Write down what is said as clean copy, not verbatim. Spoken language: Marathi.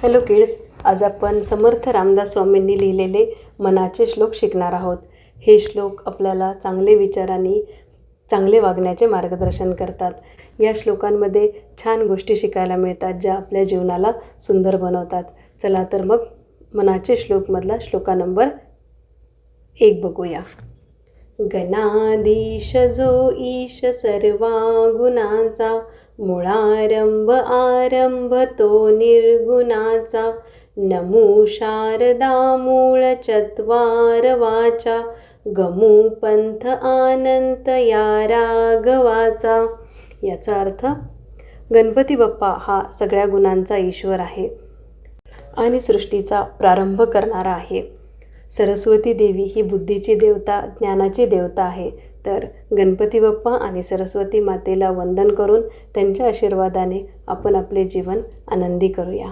हॅलो किड्स, आज आपण समर्थ रामदास स्वामींनी लिहिलेले मनाचे श्लोक शिकणार आहोत. हे श्लोक आपल्याला चांगले विचारांनी चांगले वागण्याचे मार्गदर्शन करतात. या श्लोकांमध्ये छान गोष्टी शिकायला मिळतात ज्या आपल्या जीवनाला सुंदर बनवतात. चला तर मग मनाचे श्लोकमधला श्लोका नंबर 1 बघूया. गणाधीश जो ईश सर्वा गुणाचा, मूळारंभ आरंभ तो निर्गुणाचा. नमो शारदा मूळ चत्वार वाचा, गमू पंथ आनंत या राघवाचा. याचा अर्थ, गणपती बाप्पा हा सगळ्या गुणांचा ईश्वर आहे आणि सृष्टीचा प्रारंभ करणारा आहे. सरस्वती देवी ही बुद्धीची देवता, ज्ञानाची देवता आहे. तर गणपती बाप्पा आणि सरस्वती मातेला वंदन करून त्यांच्या आशीर्वादाने आपण आपले जीवन आनंदी करूया.